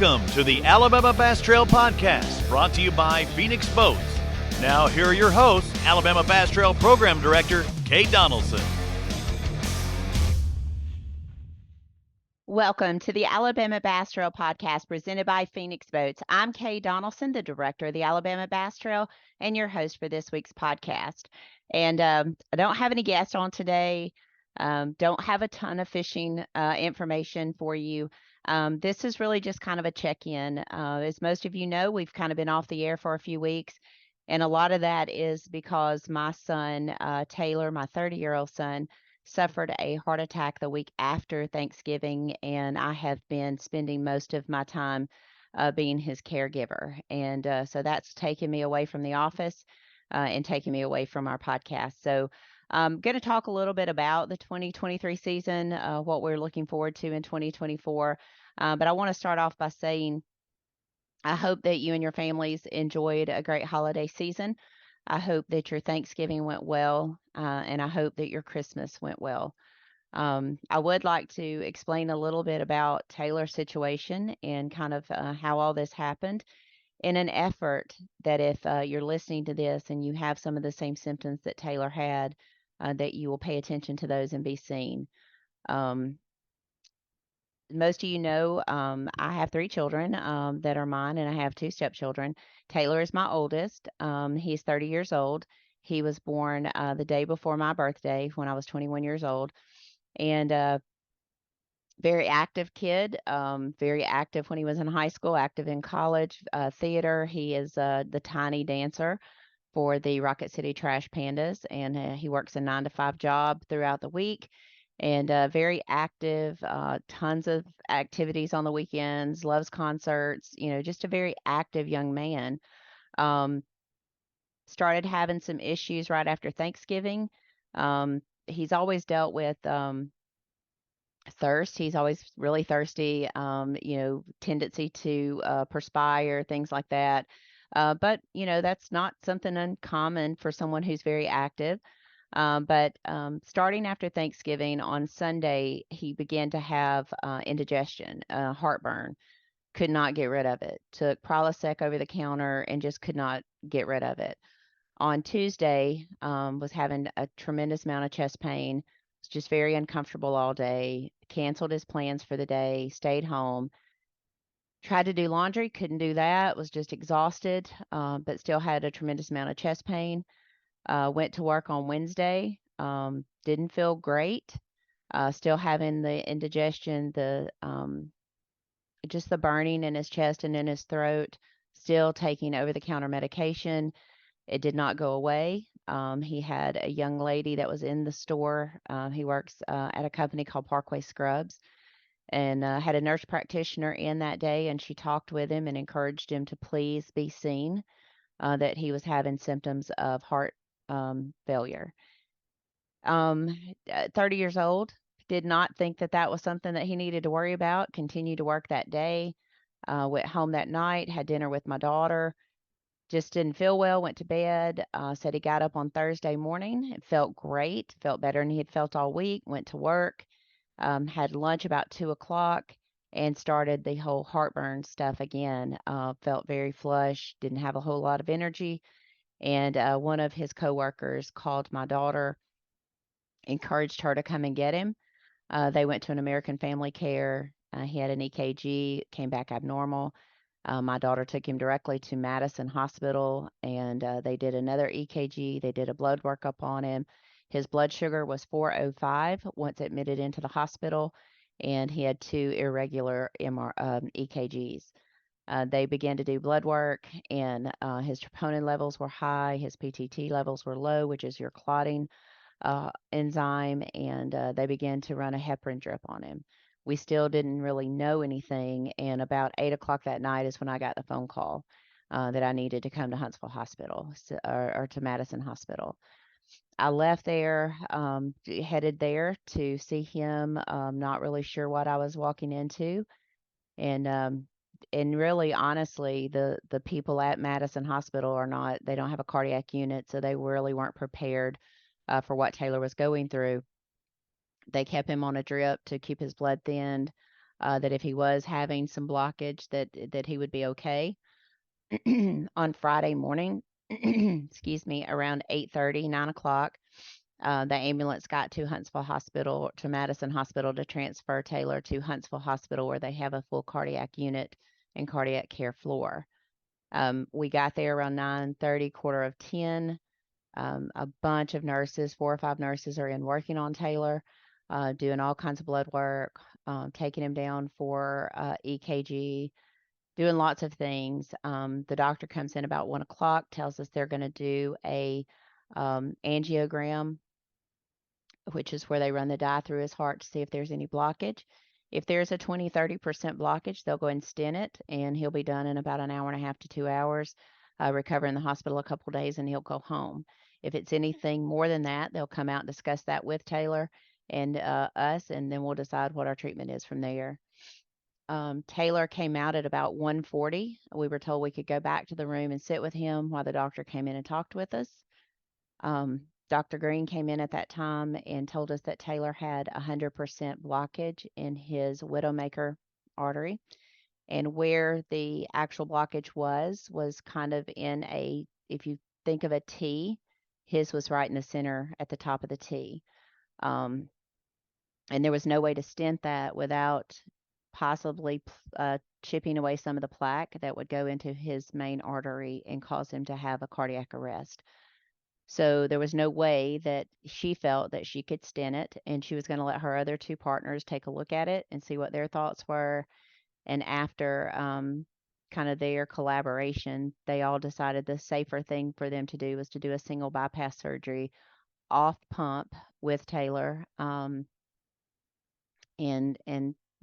Welcome to the Alabama Bass Trail Podcast, brought to you by Phoenix Boats. Now, here are your hosts, Alabama Bass Trail Program Director, Kate Donaldson. Welcome to the Alabama Bass Trail Podcast presented by Phoenix Boats. I'm Kay Donaldson, the director of the Alabama Bass Trail, and your host for this week's podcast. And I don't have any guests on today. Don't have a ton of fishing information for you. This is really just kind of a check-in. As most of you know, we've kind of been off the air for a few weeks. And a lot of that is because my son, Taylor, my 30-year-old son, suffered a heart attack the week after Thanksgiving, and I have been spending most of my time being his caregiver. And so that's taken me away from the office and taking me away from our podcast. So I'm going to talk a little bit about the 2023 season, what we're looking forward to in 2024. But I want to start off by saying I hope that you and your families enjoyed a great holiday season. I hope that your Thanksgiving went well, and I hope that your Christmas went well. I would like to explain a little bit about Taylor's situation and kind of how all this happened in an effort that if you're listening to this and you have some of the same symptoms that Taylor had, that you will pay attention to those and be seen. Most of you know, I have 3 children that are mine, and I have 2 stepchildren. Taylor is my oldest. He's 30 years old. He was born the day before my birthday when I was 21 years old. And very active kid, very active when he was in high school, active in college, theater. He is the tiny dancer for the Rocket City Trash Pandas, and he works a 9-to-5 job throughout the week. And very active, tons of activities on the weekends, loves concerts, just a very active young man. Started having some issues right after Thanksgiving. He's always dealt with thirst. He's always really thirsty, tendency to perspire, things like that. But, that's not something uncommon for someone who's very active. But starting after Thanksgiving on Sunday, he began to have indigestion, heartburn, could not get rid of it. Took Prilosec over the counter and just could not get rid of it. On Tuesday, was having a tremendous amount of chest pain, was just very uncomfortable all day, canceled his plans for the day, stayed home. Tried to do laundry, couldn't do that, was just exhausted, but still had a tremendous amount of chest pain. Went to work on Wednesday, didn't feel great, still having the indigestion, just the burning in his chest and in his throat, still taking over-the-counter medication. It did not go away. He had a young lady that was in the store. He works at a company called Parkway Scrubs, and had a nurse practitioner in that day, and she talked with him and encouraged him to please be seen, that he was having symptoms of heart failure. 30 years old, did not think that that was something that he needed to worry about, continued to work that day, went home that night, had dinner with my daughter, just didn't feel well, went to bed, said he got up on Thursday morning, it felt great, felt better than he had felt all week, went to work, had lunch about 2 o'clock, and started the whole heartburn stuff again. Felt very flush, didn't have a whole lot of energy. And one of his coworkers called my daughter, encouraged her to come and get him. They went to an American Family Care. He had an EKG, came back abnormal. My daughter took him directly to Madison Hospital, and they did another EKG. They did a blood workup on him. His blood sugar was 405 once admitted into the hospital, and he had 2 irregular EKGs. They began to do blood work, and his troponin levels were high. His PTT levels were low, which is your clotting enzyme, and they began to run a heparin drip on him. We still didn't really know anything, and about 8 o'clock that night is when I got the phone call that I needed to come to Huntsville Hospital, or to Madison Hospital. I left there, headed there to see him, not really sure what I was walking into. And really, honestly, the people at Madison Hospital they don't have a cardiac unit, so they really weren't prepared for what Taylor was going through. They kept him on a drip to keep his blood thinned. that if he was having some blockage that he would be okay. On Friday morning, excuse me, around 8:30, 9 o'clock, the ambulance got to Huntsville Hospital, to Madison Hospital, to transfer Taylor to Huntsville Hospital, where they have a full cardiac unit and cardiac care floor. We got there around 9:30, quarter of 10. A bunch of nurses, 4 or 5 nurses, are in working on Taylor, doing all kinds of blood work, taking him down for EKG, doing lots of things. The doctor comes in about 1 o'clock, tells us they're going to do a angiogram, which is where they run the dye through his heart to see if there's any blockage. If there's a 20-30% blockage, they'll go and stent it, and he'll be done in about an hour and a half to 2 hours, recover in the hospital a couple days, and he'll go home. If it's anything more than that, they'll come out and discuss that with Taylor and us, and then we'll decide what our treatment is from there. Taylor came out at about 1:40. We were told we could go back to the room and sit with him while the doctor came in and talked with us. Dr. Green came in at that time and told us that Taylor had 100% blockage in his widowmaker artery. And where the actual blockage was kind of in a, if you think of a T, his was right in the center at the top of the T. And there was no way to stent that without possibly chipping away some of the plaque that would go into his main artery and cause him to have a cardiac arrest. So there was no way that she felt that she could stent it, and she was going to let her other 2 partners take a look at it and see what their thoughts were. And after kind of their collaboration, they all decided the safer thing for them to do was to do a single bypass surgery off pump with Taylor, and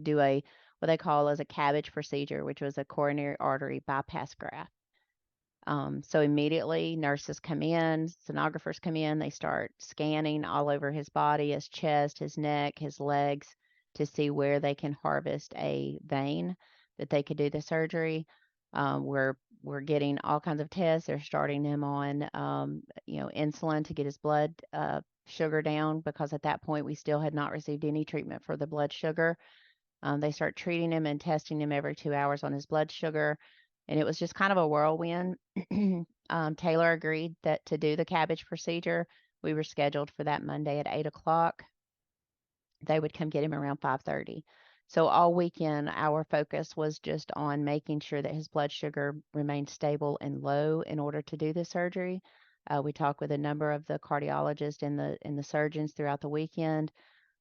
do a what they call as a CABG procedure, which was a coronary artery bypass graft. So immediately nurses come in, sonographers come in, they start scanning all over his body, his chest, his neck, his legs, to see where they can harvest a vein that they could do the surgery. We're getting all kinds of tests. They're starting him on insulin to get his blood sugar down, because at that point we still had not received any treatment for the blood sugar. They start treating him and testing him every 2 hours on his blood sugar. And it was just kind of a whirlwind. Taylor agreed that to do the CABG procedure. We were scheduled for that Monday at 8 o'clock. They would come get him around 5:30. So all weekend, our focus was just on making sure that his blood sugar remained stable and low in order to do the surgery. We talked with a number of the cardiologists and the surgeons throughout the weekend.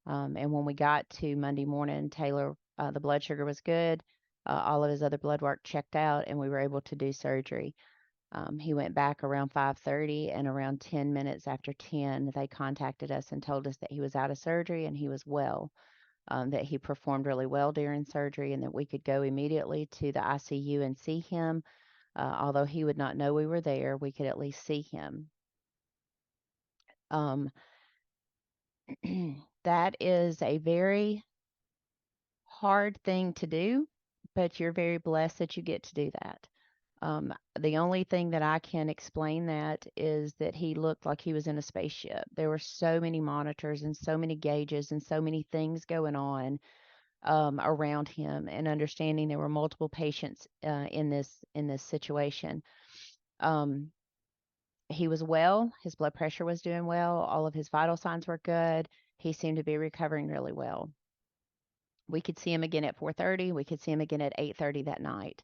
And when we got to Monday morning, Taylor, the blood sugar was good. All of his other blood work checked out, and we were able to do surgery. He went back around 5:30, and around 10 minutes after 10, they contacted us and told us that he was out of surgery and he was well, that he performed really well during surgery, and that we could go immediately to the ICU and see him. Although he would not know we were there, we could at least see him. That is a very hard thing to do, but you're very blessed that you get to do that. The only thing that I can explain that is that he looked like he was in a spaceship. There were so many monitors and so many gauges and so many things going on around him, and understanding there were multiple patients in this situation. He was well. His blood pressure was doing well. All of his vital signs were good. He seemed to be recovering really well. We could see him again at 4:30. We could see him again at 8:30 that night.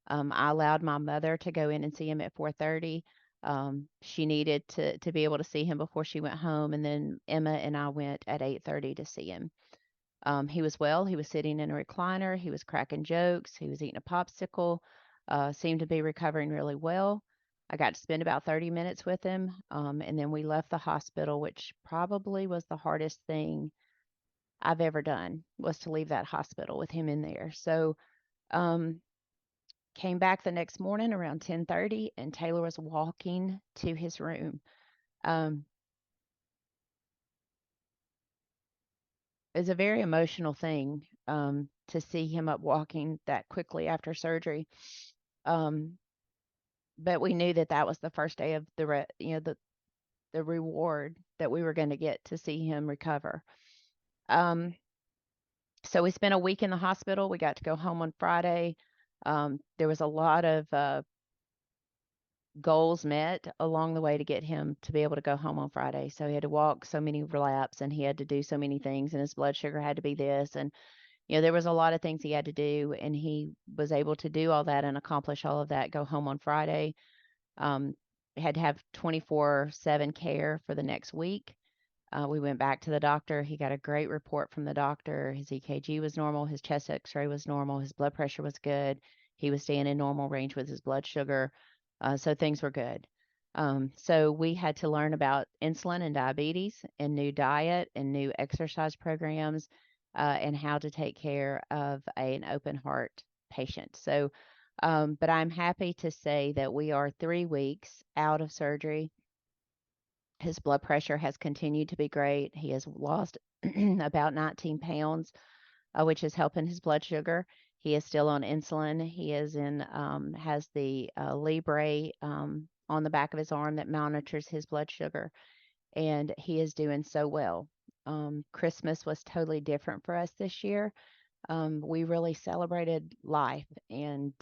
I allowed my mother to go in and see him at 4:30. She needed to be able to see him before she went home, and then Emma and I went at 8:30 to see him. He was well. He was sitting in a recliner. He was cracking jokes. He was eating a popsicle. Seemed to be recovering really well. I got to spend about 30 minutes with him, and then we left the hospital, which probably was the hardest thing I've ever done, was to leave that hospital with him in there. So came back the next morning around 10:30, and Taylor was walking to his room. It's a very emotional thing to see him up walking that quickly after surgery. But we knew that that was the first day of the reward that we were going to get to see him recover. So we spent a week in the hospital. We got to go home on Friday. There was a lot of goals met along the way to get him to be able to go home on Friday. So he had to walk so many laps and he had to do so many things and his blood sugar had to be this. And, there was a lot of things he had to do and he was able to do all that and accomplish all of that, go home on Friday. Um, had to have 24/7 care for the next week. We went back to the doctor. He got a great report from the doctor. His EKG was normal. His chest x-ray was normal. His blood pressure was good. He was staying in normal range with his blood sugar. So things were good. So we had to learn about insulin and diabetes and new diet and new exercise programs and how to take care of an open heart patient. So, but I'm happy to say that we are 3 weeks out of surgery. His blood pressure has continued to be great. He has lost about 19 pounds, which is helping his blood sugar. He is still on insulin. He is has the Libre on the back of his arm that monitors his blood sugar, and he is doing so well. Christmas was totally different for us this year. We really celebrated life and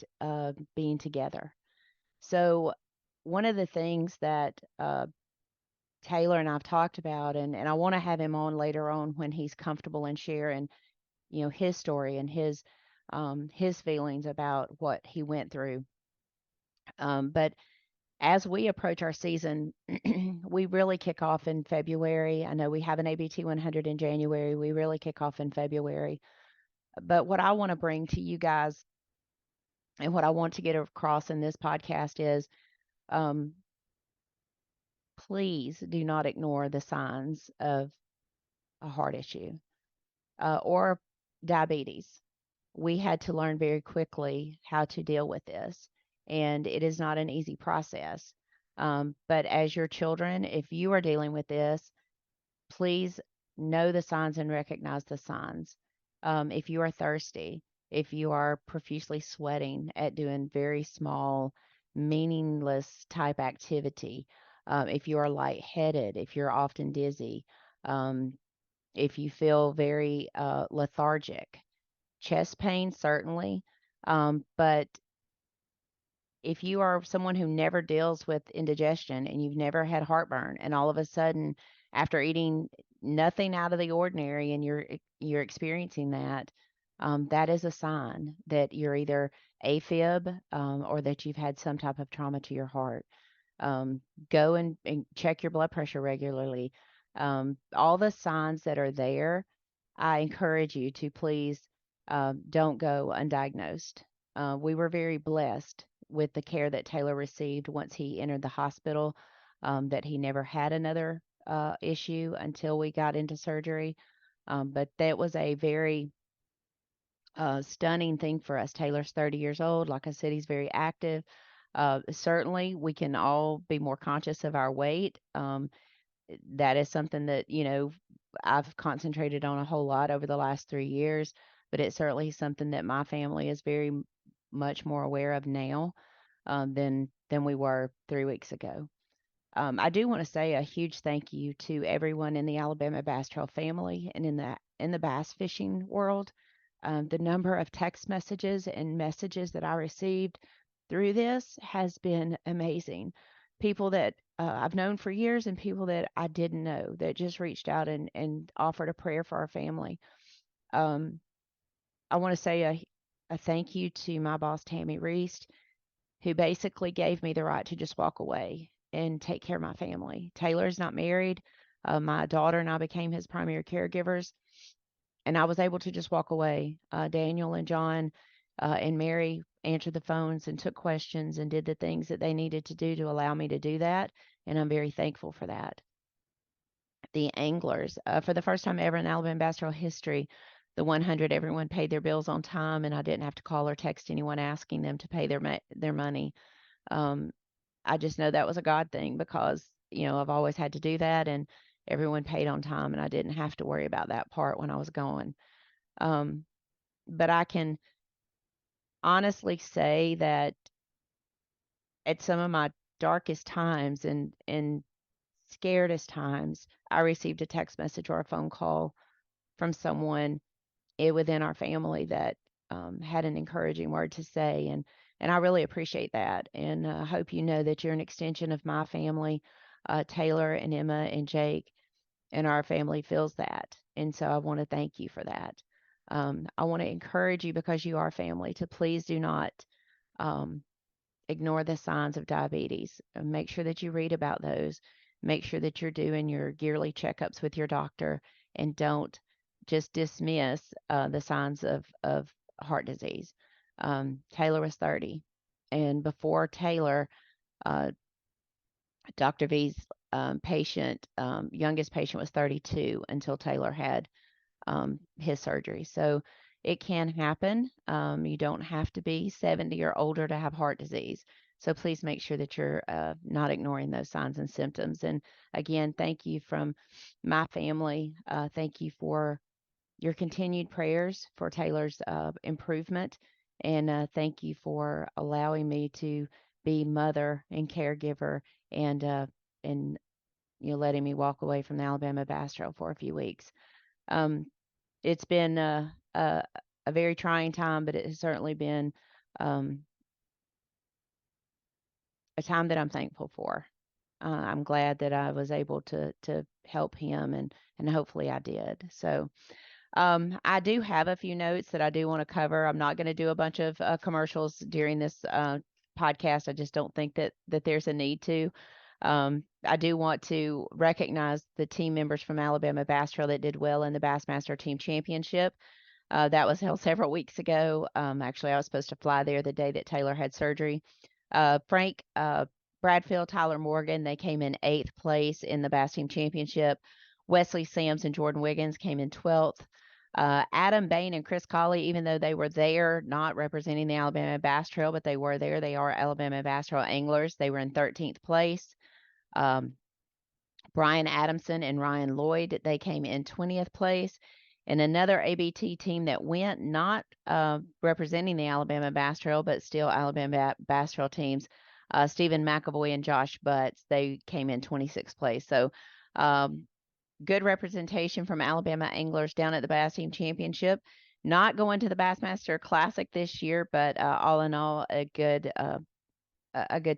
being together. So, one of the things that Taylor and I've talked about, and I want to have him on later on when he's comfortable and sharing, his story and his feelings about what he went through. But as we approach our season, we really kick off in February. I know we have an ABT 100 in January. We really kick off in February. But what I want to bring to you guys and what I want to get across in this podcast is um, please do not ignore the signs of a heart issue or diabetes. We had to learn very quickly how to deal with this, and it is not an easy process. But as your children, if you are dealing with this, please know the signs and recognize the signs. If you are thirsty, if you are profusely sweating at doing very small, meaningless type activity, if you are lightheaded, if you're often dizzy, um, if you feel very lethargic, chest pain, certainly. But if you are someone who never deals with indigestion and you've never had heartburn, and all of a sudden, after eating nothing out of the ordinary, and you're experiencing that, that is a sign that you're either AFib or that you've had some type of trauma to your heart. Go and check your blood pressure regularly. All the signs that are there, I encourage you to please don't go undiagnosed. We were very blessed with the care that Taylor received once he entered the hospital, that he never had another issue until we got into surgery. But that was a very stunning thing for us. Taylor's 30 years old. Like I said, he's very active. Certainly, we can all be more conscious of our weight. That is something that, I've concentrated on a whole lot over the last 3 years, but it's certainly something that my family is very much more aware of now than we were 3 weeks ago. I do want to say a huge thank you to everyone in the Alabama Bass Trail family and in the bass fishing world. The number of text messages and messages that I received through this has been amazing. People that I've known for years and people that I didn't know that just reached out and offered a prayer for our family. Um, I want to say a thank you to my boss, Tammy Reist, who basically gave me the right to just walk away and take care of my family. Taylor's not married. My daughter and I became his primary caregivers, and I was able to just walk away. Daniel and John and Mary answered the phones and took questions and did the things that they needed to do to allow me to do that, and I'm very thankful for that. The anglers, for the first time ever in Alabama Bass Trail history, the 100, everyone paid their bills on time, and I didn't have to call or text anyone asking them to pay their money. Um, I just know that was a God thing because, I've always had to do that, and everyone paid on time, and I didn't have to worry about that part when I was gone. But I can honestly say that at some of my darkest times and scaredest times, I received a text message or a phone call from someone within our family that had an encouraging word to say, and I really appreciate that. And I hope you know that you're an extension of my family. Taylor and Emma and Jake and our family feels that. And so I want to thank you for that. I want to encourage you, because you are family, to please do not um, ignore the signs of diabetes. Make sure that you read about those. Make sure that you're doing your yearly checkups with your doctor, and don't just dismiss the signs of heart disease. Taylor was 30, and before Taylor, uh, Dr. V's youngest patient was 32 until Taylor had his surgery. So it can happen. You don't have to be 70 or older to have heart disease. So please make sure that you're not ignoring those signs and symptoms. And again, thank you from my family. Thank you for your continued prayers for Taylor's improvement. And thank you for allowing me to be mother and caregiver, and letting me walk away from the Alabama Bass Trail for a few weeks. Um, it's been a very trying time, but it has certainly been um, a time that I'm thankful for. I'm glad that I was able to help him, and hopefully I did. So I do have a few notes that I do want to cover. I'm not going to do a bunch of commercials during this podcast. I just don't think that there's a need to. I do want to recognize the team members from Alabama Bass Trail that did well in the Bassmaster Team Championship. That was held several weeks ago. Actually, I was supposed to fly there the day that Taylor had surgery. Frank Bradfield, Tyler Morgan, they came in 8th place in the Bass Team Championship. Wesley Sams and Jordan Wiggins came in 12th. Adam Bain and Chris Colley, even though they were there not representing the Alabama Bass Trail, but they were there. They are Alabama Bass Trail anglers. They were in 13th place. Brian Adamson and Ryan Lloyd, they came in 20th place. And another ABT team that went, not representing the Alabama Bass Trail, but still Alabama Bass Trail teams, Stephen McAvoy and Josh Butts, they came in 26th place. So good representation from Alabama anglers down at the Bass Team Championship. Not going to the Bassmaster Classic this year, but all in all, a good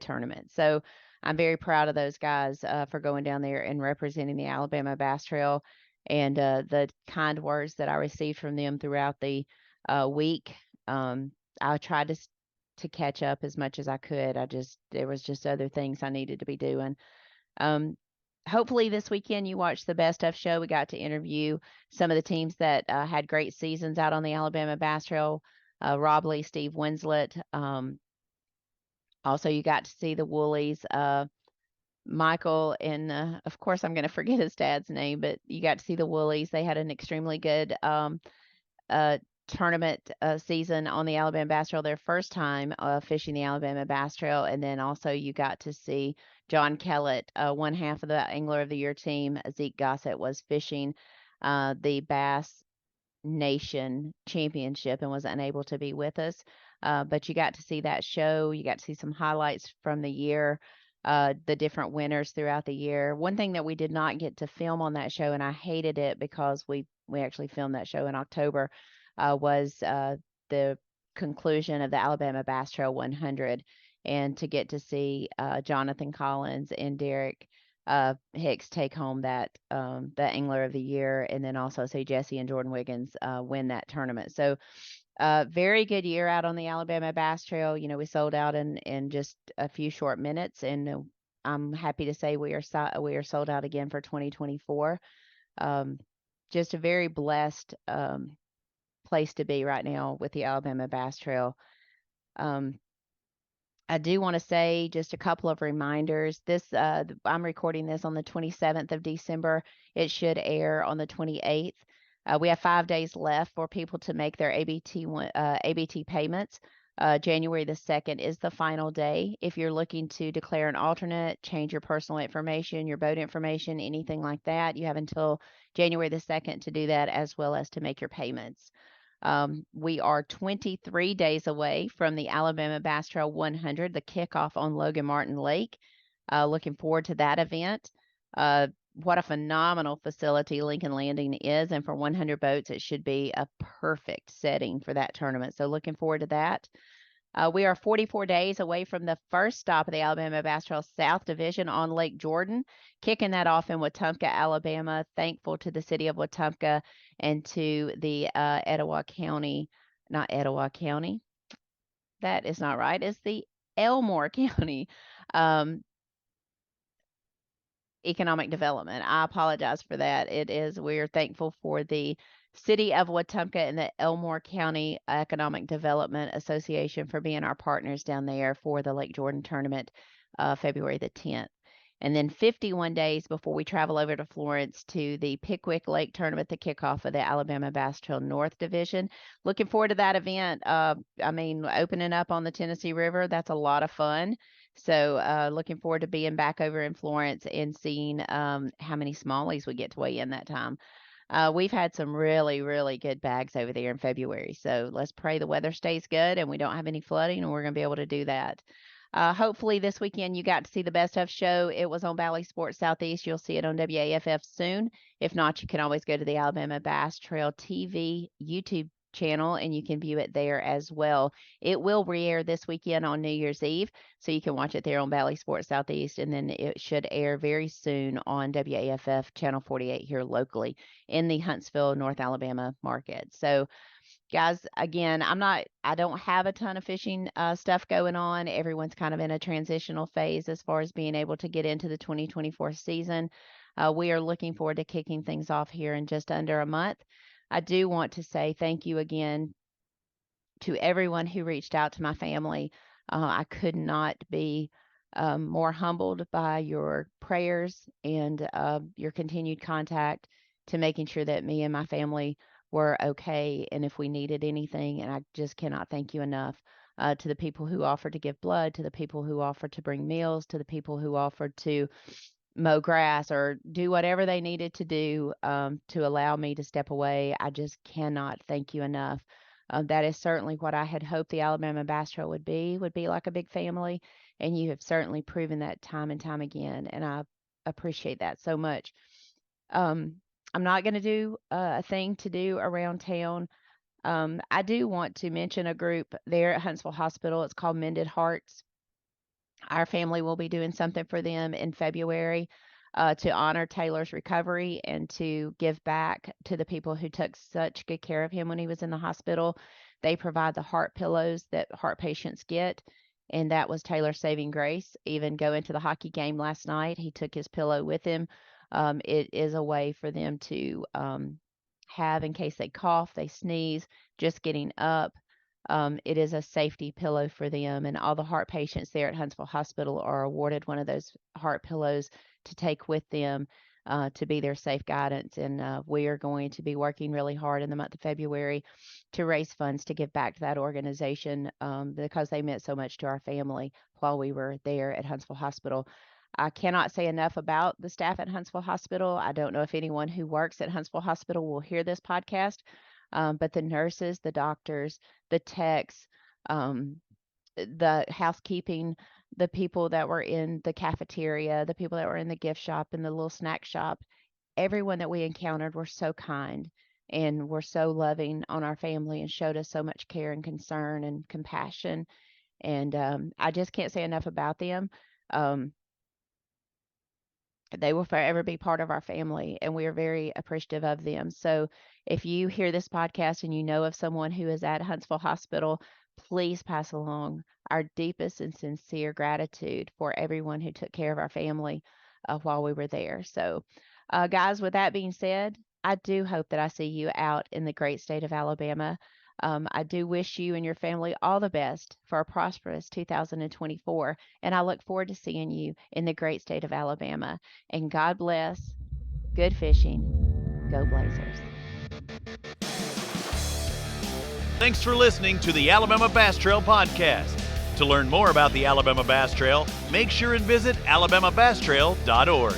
tournament. So I'm very proud of those guys for going down there and representing the Alabama Bass Trail, and the kind words that I received from them throughout the week. I tried to catch up as much as I could. There was just other things I needed to be doing. Hopefully this weekend you watched the Best Of show. We got to interview some of the teams that had great seasons out on the Alabama Bass Trail. Rob Lee, Steve Winslet. Also, you got to see the Woolies, Michael, and of course, I'm going to forget his dad's name, but you got to see the Woolies. They had an extremely good tournament season on the Alabama Bass Trail, their first time fishing the Alabama Bass Trail. And then also you got to see John Kellett, one half of the Angler of the Year team. Zeke Gossett was fishing the Bass Nation Championship and was unable to be with us. But you got to see that show. You got to see some highlights from the year, the different winners throughout the year. One thing that we did not get to film on that show, and I hated it because we actually filmed that show in October, was the conclusion of the Alabama Bass Trail 100, and to get to see Jonathan Collins and Derek Hicks take home that the Angler of the Year, and then also see Jesse and Jordan Wiggins win that tournament. So very good year out on the Alabama Bass Trail. We sold out in just a few short minutes, and I'm happy to say we are sold out again for 2024. Just a very blessed place to be right now with the Alabama Bass Trail. I do want to say just a couple of reminders. I'm recording this on the 27th of December. It should air on the 28th. We have 5 days left for people to make their ABT payments. January the 2nd is the final day. If you're looking to declare an alternate, change your personal information, your boat information, anything like that, you have until January the 2nd to do that, as well as to make your payments. We are 23 days away from the Alabama Bass Trail 100, the kickoff on Logan Martin Lake. Looking forward to that event. what a phenomenal facility Lincoln Landing is. And for 100 boats, it should be a perfect setting for that tournament. So looking forward to that. We are 44 days away from the first stop of the Alabama Bass Trail South Division on Lake Jordan, kicking that off in Wetumpka, Alabama. Thankful to the city of Wetumpka and to the Etowah County, not Etowah County. That is not right. It's the Elmore County Economic Development. I apologize for that. We're thankful for the City of Wetumpka and the Elmore County Economic Development Association for being our partners down there for the Lake Jordan tournament, February the 10th. And then 51 days before we travel over to Florence to the Pickwick Lake tournament, the kickoff of the Alabama Bass Trail North Division. Looking forward to that event. Opening up on the Tennessee River, that's a lot of fun. So looking forward to being back over in Florence and seeing how many smallies we get to weigh in that time. We've had some really, really good bags over there in February. So let's pray the weather stays good and we don't have any flooding, and we're going to be able to do that. Hopefully this weekend you got to see the Best of show. It was on Valley Sports Southeast. You'll see it on WAFF soon. If not, you can always go to the Alabama Bass Trail TV YouTube channel and you can view it there as well. It will re-air this weekend on New Year's Eve, so you can watch it there on Valley Sports Southeast, and then it should air very soon on WAFF Channel 48 here locally in the Huntsville, North Alabama market. So guys, again, I don't have a ton of fishing stuff going on. Everyone's kind of in a transitional phase as far as being able to get into the 2024 season. We are looking forward to kicking things off here in just under a month. I do want to say thank you again to everyone who reached out to my family. I could not be more humbled by your prayers and your continued contact to making sure that me and my family were okay and if we needed anything. And I just cannot thank you enough to the people who offered to give blood, to the people who offered to bring meals, to the people who offered to mow grass or do whatever they needed to do to allow me to step away. I just cannot thank you enough. That is certainly what I had hoped the Alabama Bass Trail would be like a big family. And you have certainly proven that time and time again. And I appreciate that so much. I'm not going to do a thing to do around town. I do want to mention a group there at Huntsville Hospital. It's called Mended Hearts. Our family will be doing something for them in February to honor Taylor's recovery and to give back to the people who took such good care of him when he was in the hospital. They provide the heart pillows that heart patients get, and that was Taylor's saving grace. Even going to the hockey game last night, he took his pillow with him. It is a way for them to have, in case they cough, they sneeze, just getting up. It is a safety pillow for them, and all the heart patients there at Huntsville Hospital are awarded one of those heart pillows to take with them to be their safe guidance. And we are going to be working really hard in the month of February to raise funds to give back to that organization because they meant so much to our family while we were there at Huntsville Hospital. I cannot say enough about the staff at Huntsville Hospital. I don't know if anyone who works at Huntsville Hospital will hear this podcast. But the nurses, the doctors, the techs, the housekeeping, the people that were in the cafeteria, the people that were in the gift shop and the little snack shop, everyone that we encountered were so kind and were so loving on our family and showed us so much care and concern and compassion. And I just can't say enough about them. They will forever be part of our family, and we are very appreciative of them. So if you hear this podcast and you know of someone who is at Huntsville Hospital, please pass along our deepest and sincere gratitude for everyone who took care of our family while we were there. So guys, with that being said, I do hope that I see you out in the great state of Alabama. I do wish you and your family all the best for a prosperous 2024, and I look forward to seeing you in the great state of Alabama. And God bless. Good fishing. Go Blazers. Thanks for listening to the Alabama Bass Trail Podcast. To learn more about the Alabama Bass Trail, make sure and visit alabamabasstrail.org.